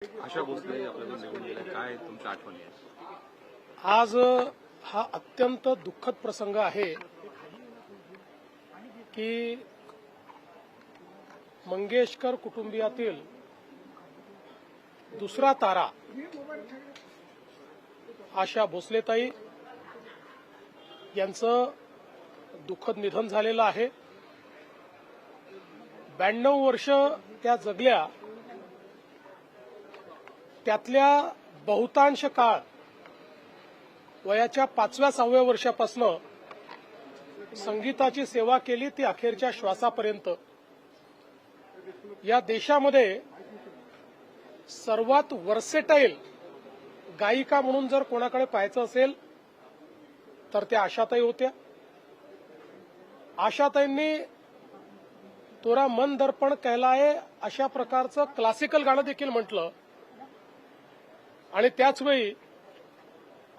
आशा भोसले आपल्याला निघून गेल्या, काय तुमच्या आठवणी आहेत? आज हा अत्यंत दुःखद प्रसंग आहे की मंगेशकर कुटुंबियातील दुसरा तारा आशा भोसलेताई यांचं दुःखद निधन झालेलं आहे। 92 वर्ष त्या जगल्या, त्यातल्या बहुतांश काळ वयाच्या 5व्या-6व्या वर्षापासून संगीताची सेवा केली, ती अखेरच्या श्वासापर्यंत। या देशामध्ये सर्वात वर्सेटाईल गायिका म्हणून जर कोणाकडे पाहायचं असेल तर त्या आशाताई होत्या। आशाताईंनी तोरा मन दर्पण कहलाए अशा प्रकारचं क्लासिकल गाणं देखील म्हटलं आणि त्याचवेळी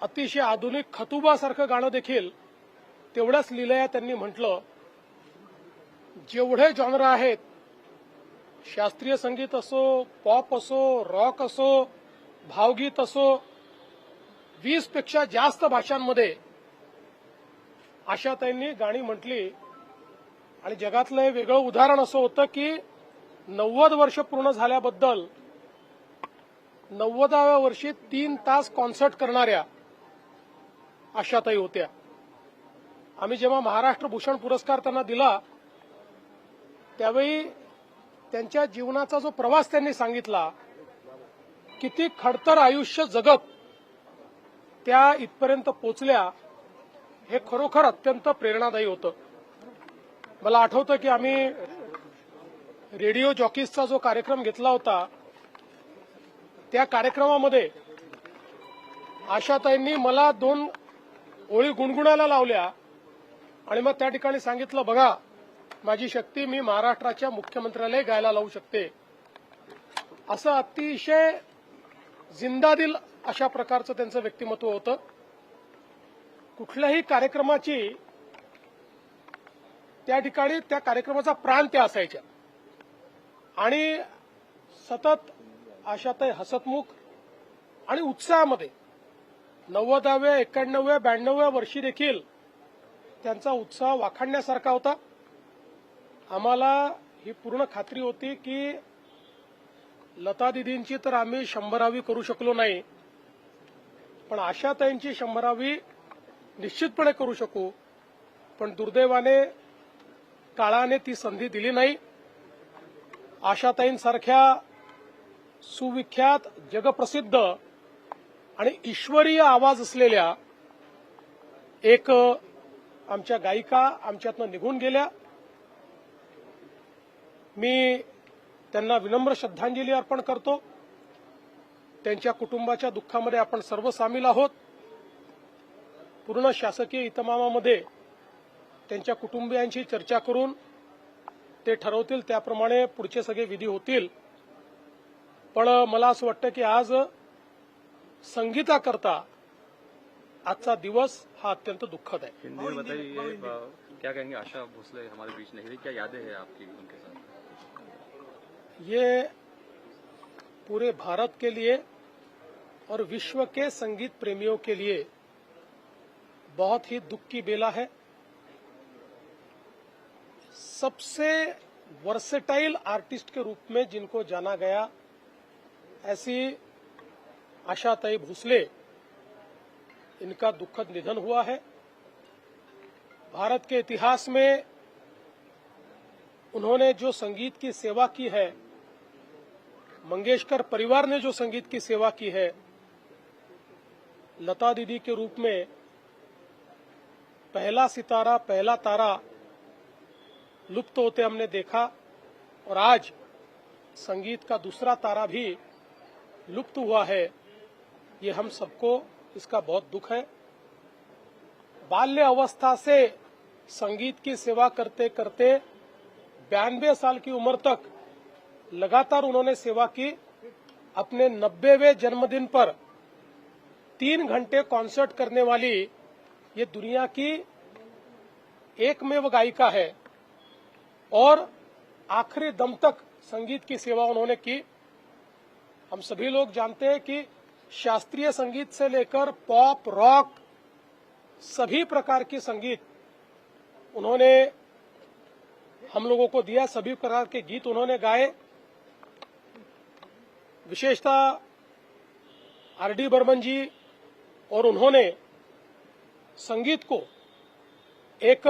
अतिशय आधुनिक खतुबासारखं गाणं देखील तेवढ्याच लीलया त्यांनी म्हटलं। जेवढे जॉनर आहेत, शास्त्रीय संगीत असो, पॉप असो, रॉक असो, भावगीत असो, 20 पेक्षा जास्त भाषांमध्ये आशाताईंनी गाणी म्हटली। आणि जगातलं वेगळं उदाहरण असं होतं की 90 वर्ष पूर्ण झाल्याबद्दल 90व्या वर्षी 3 तास कॉन्सर्ट करणाऱ्या आशाताई होत्या। आम्ही जेव्हा महाराष्ट्र भूषण पुरस्कार त्यांना दिला त्यावेळी त्यांच्या जीवनाचा जो प्रवास त्यांनी सांगितला, किती खडतर आयुष्य जगत त्या इथपर्यंत पोहोचल्या, हे खरोखर अत्यंत प्रेरणादायी होतं। मला आठवतं की आम्ही रेडिओ जॉकीजचा जो कार्यक्रम घेतला होता, त्या कार्यक्रमामध्ये आशाताईंनी मला 2 ओळी गुणगुणायला लावल्या आणि मग त्या ठिकाणी सांगितलं, बघा माझी शक्ती, मी महाराष्ट्राच्या मुख्यमंत्र्याला गायला लावू शकते। असं अतिशय जिंदादिल अशा प्रकारचं त्यांचं व्यक्तिमत्व होतं। कुठल्याही कार्यक्रमाची त्या ठिकाणी त्या कार्यक्रमाचा प्राण त्या असायच्या आणि सतत आशाताई हसतमुख आणि उत्साहामध्ये 90व्या, 91व्या, 92व्या वर्षी देखील त्यांचा उत्साह वाखाणण्यासारखा होता। आम्हाला ही पूर्ण खात्री होती की लता दिदींची तर आम्ही 100वी करू शकलो नाही, पण आशाताईंची 100वी निश्चितपणे करू शकू। पण दुर्दैवाने काळाने ती संधी दिली नाही। आशाताईंसारख्या सुविख्यात, जगप्रसिद्ध आणि ईश्वरीय आवाज असलेल्या एक आमच्या गायिका आमच्यातनं निघून गेल्या। मी त्यांना विनम्र श्रद्धांजली अर्पण करतो। त्यांच्या कुटुंबाच्या दुःखामध्ये आपण सर्व सामील आहोत। पूर्ण शासकीय इतमामामध्ये त्यांच्या कुटुंबियांशी चर्चा करून ते ठरवतील त्याप्रमाणे पुढचे सगळे विधी होतील। पण मला असं वाटतं की आज संगीताकरता आजचा दिवस हा अत्यंत दुःखद आहे। हिंदी में बताइए, क्या कहेंगे? आशा भोसले हमारे बीच नहीं रही, क्या यादें हैं आपकी उनके साथ? ये पूरे भारत के लिए और विश्व के संगीत प्रेमियों के लिए बहुत ही दुख की बेला है। सबसे वर्सेटाइल आर्टिस्ट के रूप में जिनको जाना गया, ऐसी आशाताई भोसले, इनका दुखद निधन हुआ है। भारत के इतिहास में उन्होंने जो संगीत की सेवा की है, मंगेशकर परिवार ने जो संगीत की सेवा की है, लता दीदी के रूप में पहला सितारा, पहला तारा लुप्त होते हमने देखा और आज संगीत का दूसरा तारा भी लुप्त हुआ है। ये हम सबको इसका बहुत दुख है। बाल्य अवस्था से संगीत की सेवा करते करते 92 साल की उम्र तक लगातार उन्होंने सेवा की। अपने 90वें जन्मदिन पर 3 घंटे कॉन्सर्ट करने वाली ये दुनिया की एकमेव गायिका है और आखिरी दम तक संगीत की सेवा उन्होंने की। हम सभी लोग जानते हैं कि शास्त्रीय संगीत से लेकर पॉप, रॉक, सभी प्रकार के संगीत उन्होंने हम लोगों को दिया, सभी प्रकार के गीत उन्होंने गाए। विशेषतः आर.डी. बर्मन जी और उन्होंने संगीत को एक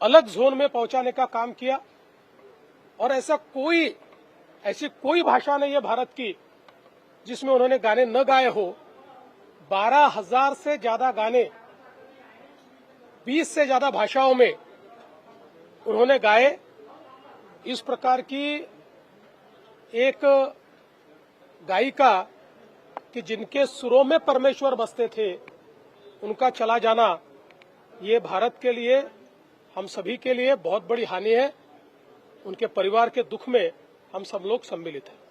अलग जोन में पहुंचाने का काम किया और ऐसी कोई भाषा नहीं है भारत की जिसमें उन्होंने गाने न गाए हो। 12,000 से ज्यादा गाने 20 से ज्यादा भाषाओं में उन्होंने गाए। इस प्रकार की एक गायिका कि जिनके सुरों में परमेश्वर बसते थे, उनका चला जाना ये भारत के लिए, हम सभी के लिए बहुत बड़ी हानि है। उनके परिवार के दुख में हम सब लोग सम्मिलित हैं।